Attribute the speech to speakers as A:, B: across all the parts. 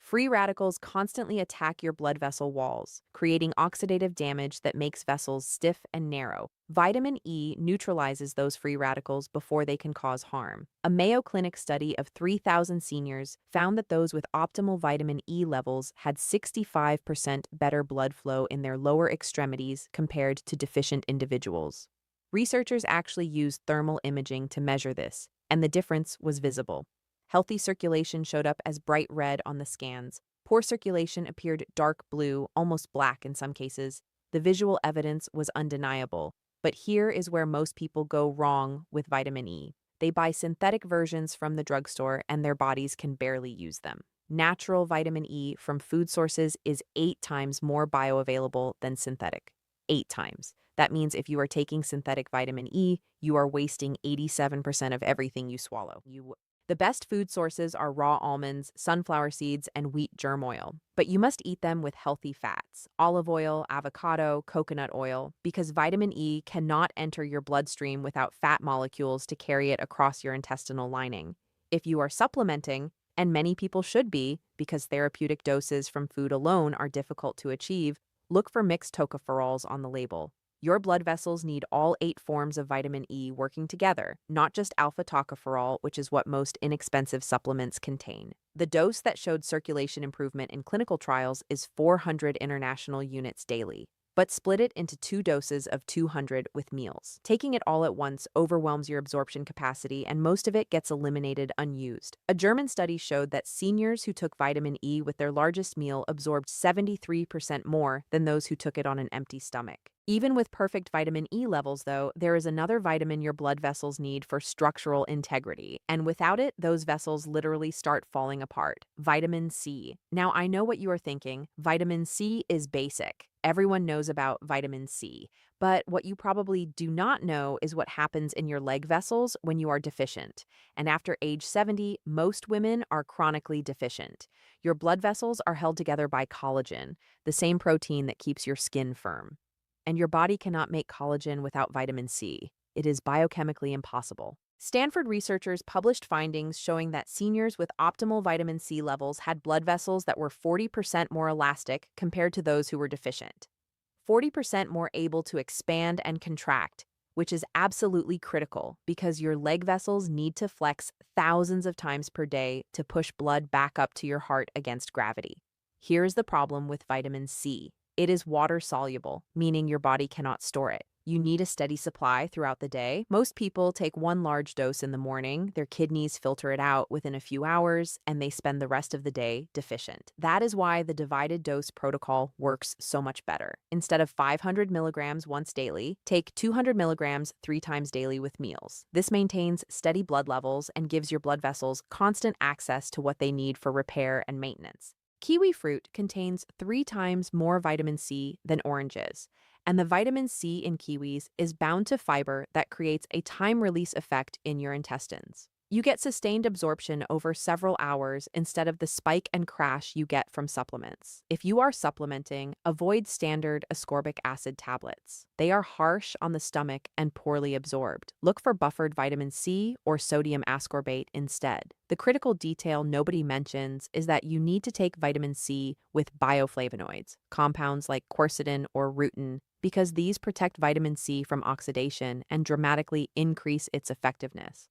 A: Free radicals constantly attack your blood vessel walls, creating oxidative damage that makes vessels stiff and narrow. Vitamin E neutralizes those free radicals before they can cause harm. A Mayo Clinic study of 3,000 seniors found that those with optimal vitamin E levels had 65% better blood flow in their lower extremities compared to deficient individuals. Researchers actually used thermal imaging to measure this, and the difference was visible. Healthy circulation showed up as bright red on the scans. Poor circulation appeared dark blue, almost black in some cases. The visual evidence was undeniable. But here is where most people go wrong with vitamin E. They buy synthetic versions from the drugstore and their bodies can barely use them. Natural vitamin E from food sources is 8 times more bioavailable than synthetic. 8 times. That means if you are taking synthetic vitamin E, you are wasting 87% of everything you swallow. The best food sources are raw almonds, sunflower seeds, and wheat germ oil, but you must eat them with healthy fats, olive oil, avocado, coconut oil, because vitamin E cannot enter your bloodstream without fat molecules to carry it across your intestinal lining. If you are supplementing, and many people should be, because therapeutic doses from food alone are difficult to achieve, look for mixed tocopherols on the label. Your blood vessels need all 8 forms of vitamin E working together, not just alpha tocopherol, which is what most inexpensive supplements contain. The dose that showed circulation improvement in clinical trials is 400 international units daily, but split it into 2 doses of 200 with meals. Taking it all at once overwhelms your absorption capacity, and most of it gets eliminated unused. A German study showed that seniors who took vitamin E with their largest meal absorbed 73% more than those who took it on an empty stomach. Even with perfect vitamin E levels, though, there is another vitamin your blood vessels need for structural integrity, and without it, those vessels literally start falling apart. Vitamin C. Now, I know what you are thinking. Vitamin C is basic. Everyone knows about vitamin C, but what you probably do not know is what happens in your leg vessels when you are deficient. And after age 70, most women are chronically deficient. Your blood vessels are held together by collagen, the same protein that keeps your skin firm. And your body cannot make collagen without vitamin C. It is biochemically impossible. Stanford researchers published findings showing that seniors with optimal vitamin C levels had blood vessels that were 40% more elastic compared to those who were deficient. 40% more able to expand and contract, which is absolutely critical because your leg vessels need to flex thousands of times per day to push blood back up to your heart against gravity. Here's the problem with vitamin C. It is water soluble, meaning your body cannot store it. You need a steady supply throughout the day. Most people take 1 large dose in the morning, their kidneys filter it out within a few hours, and they spend the rest of the day deficient. That is why the divided dose protocol works so much better. Instead of 500 milligrams once daily, take 200 milligrams 3 times daily with meals. This maintains steady blood levels and gives your blood vessels constant access to what they need for repair and maintenance. Kiwi fruit contains 3 times more vitamin C than oranges, and the vitamin C in kiwis is bound to fiber that creates a time-release effect in your intestines. You get sustained absorption over several hours instead of the spike and crash you get from supplements. If you are supplementing, avoid standard ascorbic acid tablets. They are harsh on the stomach and poorly absorbed. Look for buffered vitamin C or sodium ascorbate instead. The critical detail nobody mentions is that you need to take vitamin C with bioflavonoids, compounds like quercetin or rutin, because these protect vitamin C from oxidation and dramatically increase its effectiveness.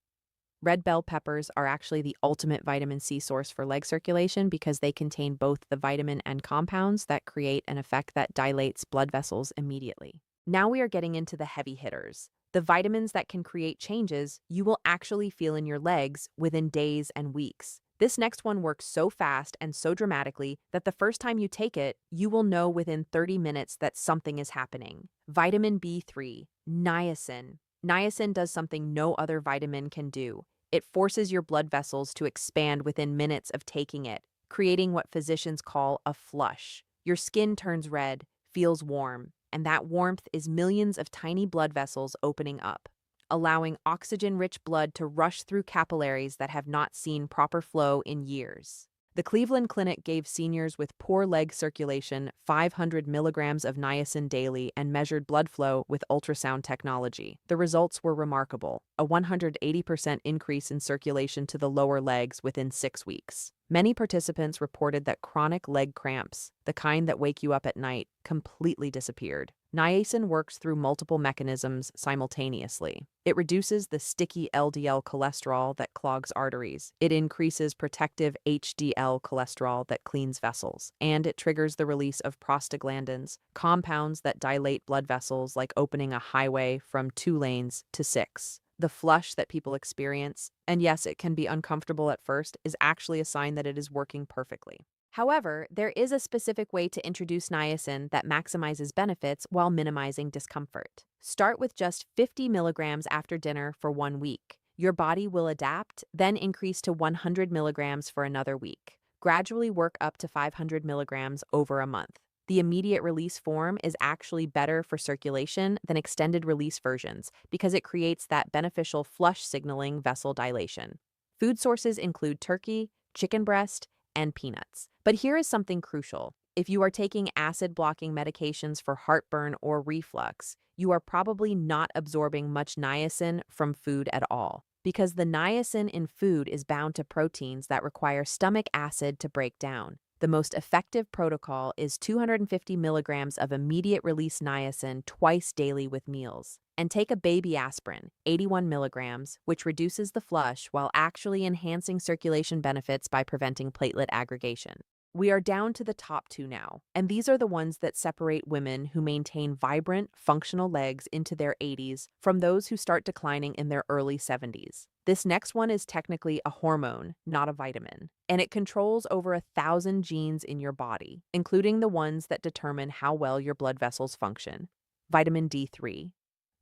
A: Red bell peppers are actually the ultimate vitamin C source for leg circulation because they contain both the vitamin and compounds that create an effect that dilates blood vessels immediately. Now we are getting into the heavy hitters. The vitamins that can create changes you will actually feel in your legs within days and weeks. This next one works so fast and so dramatically that the first time you take it, you will know within 30 minutes that something is happening. Vitamin B3, niacin. Niacin does something no other vitamin can do. It forces your blood vessels to expand within minutes of taking it, creating what physicians call a flush. Your skin turns red, feels warm, and that warmth is millions of tiny blood vessels opening up, allowing oxygen-rich blood to rush through capillaries that have not seen proper flow in years. The Cleveland Clinic gave seniors with poor leg circulation 500 milligrams of niacin daily and measured blood flow with ultrasound technology. The results were remarkable. a 180% increase in circulation to the lower legs within 6 weeks. Many participants reported that chronic leg cramps, the kind that wake you up at night, completely disappeared. Niacin works through multiple mechanisms simultaneously. It reduces the sticky LDL cholesterol that clogs arteries. It increases protective HDL cholesterol that cleans vessels. And it triggers the release of prostaglandins, compounds that dilate blood vessels like opening a highway from 2 lanes to 6. The flush that people experience, and yes, it can be uncomfortable at first, is actually a sign that it is working perfectly. However, there is a specific way to introduce niacin that maximizes benefits while minimizing discomfort. Start with just 50 milligrams after dinner for 1 week. Your body will adapt, then increase to 100 milligrams for another week. Gradually work up to 500 milligrams over a month. The immediate release form is actually better for circulation than extended release versions because it creates that beneficial flush signaling vessel dilation. Food sources include turkey, chicken breast, and peanuts. But here is something crucial. If you are taking acid-blocking medications for heartburn or reflux, you are probably not absorbing much niacin from food at all, because the niacin in food is bound to proteins that require stomach acid to break down. The most effective protocol is 250 milligrams of immediate release niacin twice daily with meals. And take a baby aspirin, 81 milligrams, which reduces the flush while actually enhancing circulation benefits by preventing platelet aggregation. We are down to the top 2 now, and these are the ones that separate women who maintain vibrant, functional legs into their 80s from those who start declining in their early 70s. This next one is technically a hormone, not a vitamin, and it controls over 1,000 genes in your body, including the ones that determine how well your blood vessels function. Vitamin D3.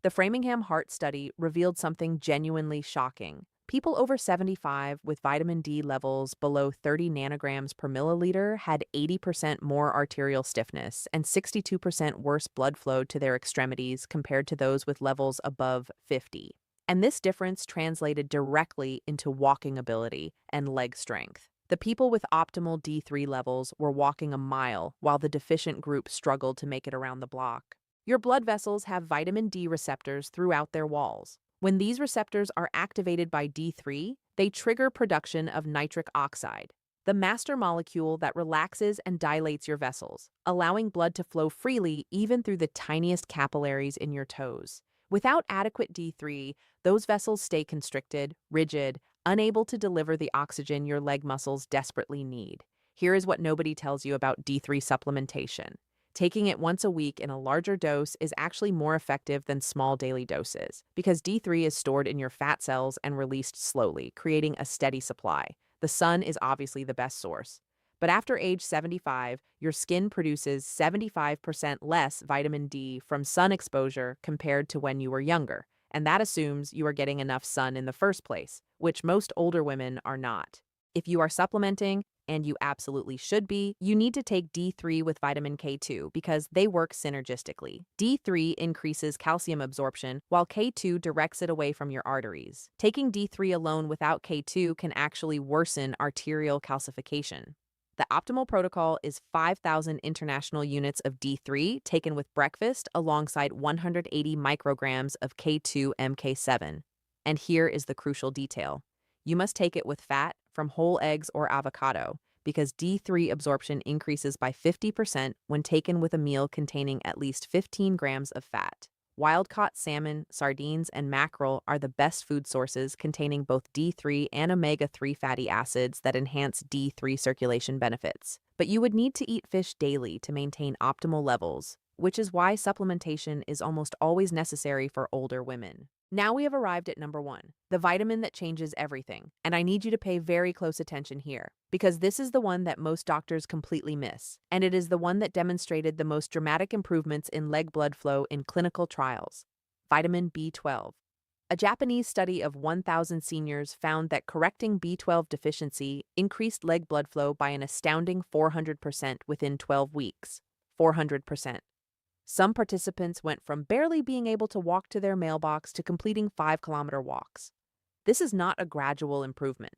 A: The Framingham Heart Study revealed something genuinely shocking. People over 75 with vitamin D levels below 30 nanograms per milliliter had 80% more arterial stiffness and 62% worse blood flow to their extremities compared to those with levels above 50. And this difference translated directly into walking ability and leg strength. The people with optimal D3 levels were walking a mile, while the deficient group struggled to make it around the block. Your blood vessels have vitamin D receptors throughout their walls. When these receptors are activated by D3, they trigger production of nitric oxide, the master molecule that relaxes and dilates your vessels, allowing blood to flow freely even through the tiniest capillaries in your toes. Without adequate D3, those vessels stay constricted, rigid, unable to deliver the oxygen your leg muscles desperately need. Here is what nobody tells you about D3 supplementation. Taking it once a week in a larger dose is actually more effective than small daily doses because D3 is stored in your fat cells and released slowly, creating a steady supply. The sun is obviously the best source. But after age 75, your skin produces 75% less vitamin D from sun exposure compared to when you were younger, and that assumes you are getting enough sun in the first place, which most older women are not. If you are supplementing, and you absolutely should be, you need to take D3 with vitamin K2 because they work synergistically. D3 increases calcium absorption, while K2 directs it away from your arteries. Taking D3 alone without K2 can actually worsen arterial calcification. The optimal protocol is 5,000 international units of D3 taken with breakfast alongside 180 micrograms of K2 MK7. And here is the crucial detail. You must take it with fat from whole eggs or avocado because D3 absorption increases by 50% when taken with a meal containing at least 15 grams of fat. Wild-caught salmon, sardines, and mackerel are the best food sources containing both D3 and omega-3 fatty acids that enhance D3 circulation benefits. But you would need to eat fish daily to maintain optimal levels, which is why supplementation is almost always necessary for older women. Now we have arrived at number 1, the vitamin that changes everything, and I need you to pay very close attention here, because this is the one that most doctors completely miss, and it is the one that demonstrated the most dramatic improvements in leg blood flow in clinical trials. Vitamin B12. A Japanese study of 1,000 seniors found that correcting B12 deficiency increased leg blood flow by an astounding 400% within 12 weeks. 400%. Some participants went from barely being able to walk to their mailbox to completing 5-kilometer walks. This is not a gradual improvement.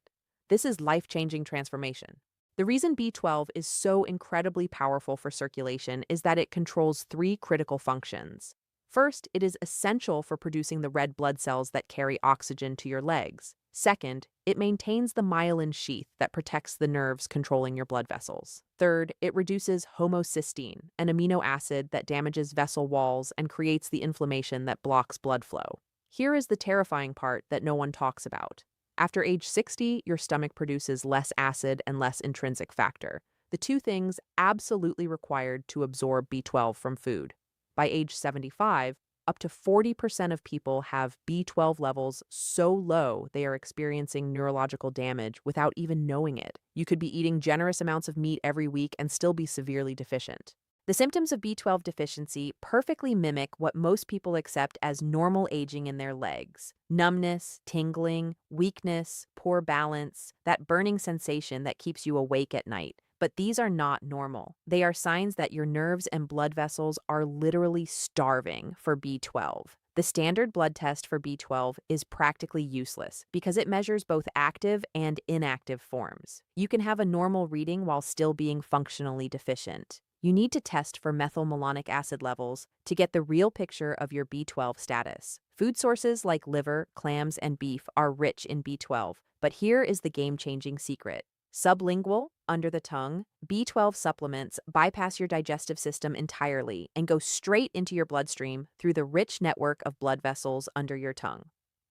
A: This is life-changing transformation. The reason B12 is so incredibly powerful for circulation is that it controls 3 critical functions. First, it is essential for producing the red blood cells that carry oxygen to your legs. Second, it maintains the myelin sheath that protects the nerves controlling your blood vessels. Third, it reduces homocysteine, an amino acid that damages vessel walls and creates the inflammation that blocks blood flow. Here is the terrifying part that no one talks about. After age 60, your stomach produces less acid and less intrinsic factor, the two things absolutely required to absorb B12 from food. By age 75, up to 40% of people have B12 levels so low they are experiencing neurological damage without even knowing it. You could be eating generous amounts of meat every week and still be severely deficient. The symptoms of B12 deficiency perfectly mimic what most people accept as normal aging in their legs: numbness, tingling, weakness, poor balance, that burning sensation that keeps you awake at night. But these are not normal. They are signs that your nerves and blood vessels are literally starving for B12. The standard blood test for B12 is practically useless because it measures both active and inactive forms. You can have a normal reading while still being functionally deficient. You need to test for methylmalonic acid levels to get the real picture of your B12 status. Food sources like liver, clams, and beef are rich in B12, but here is the game-changing secret. Sublingual, under the tongue, B12 supplements bypass your digestive system entirely and go straight into your bloodstream through the rich network of blood vessels under your tongue.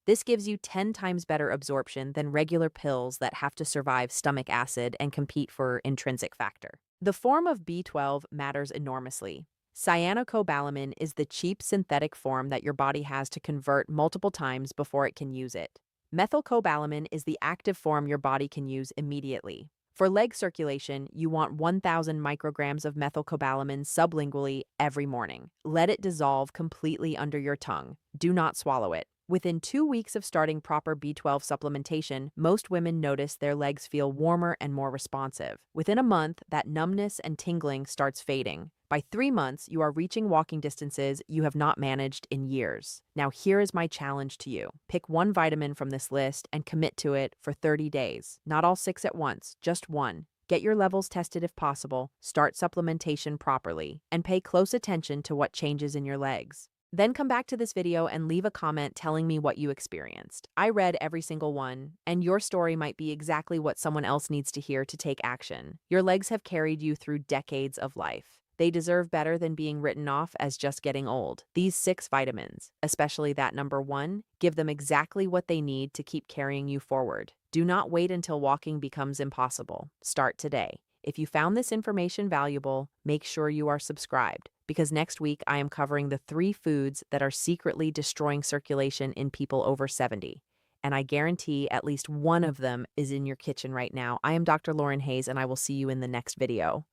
A: This gives you 10 times better absorption than regular pills that have to survive stomach acid and compete for intrinsic factor. The form of B12 matters enormously. Cyanocobalamin is the cheap synthetic form that your body has to convert multiple times before it can use it. Methylcobalamin is the active form your body can use immediately. For leg circulation, you want 1,000 micrograms of methylcobalamin sublingually every morning. Let it dissolve completely under your tongue. Do not swallow it. Within 2 weeks of starting proper B12 supplementation, most women notice their legs feel warmer and more responsive. Within a month, that numbness and tingling starts fading. By 3 months, you are reaching walking distances you have not managed in years. Now here is my challenge to you. Pick one vitamin from this list and commit to it for 30 days. Not all 6 at once, just one. Get your levels tested if possible, start supplementation properly, and pay close attention to what changes in your legs. Then come back to this video and leave a comment telling me what you experienced. I read every single one, and your story might be exactly what someone else needs to hear to take action. Your legs have carried you through decades of life. They deserve better than being written off as just getting old. These 6 vitamins, especially that number 1, give them exactly what they need to keep carrying you forward. Do not wait until walking becomes impossible. Start today. If you found this information valuable, make sure you are subscribed, because next week I am covering the 3 foods that are secretly destroying circulation in people over 70. And I guarantee at least one of them is in your kitchen right now. I am Dr. Lauren Hayes, and I will see you in the next video.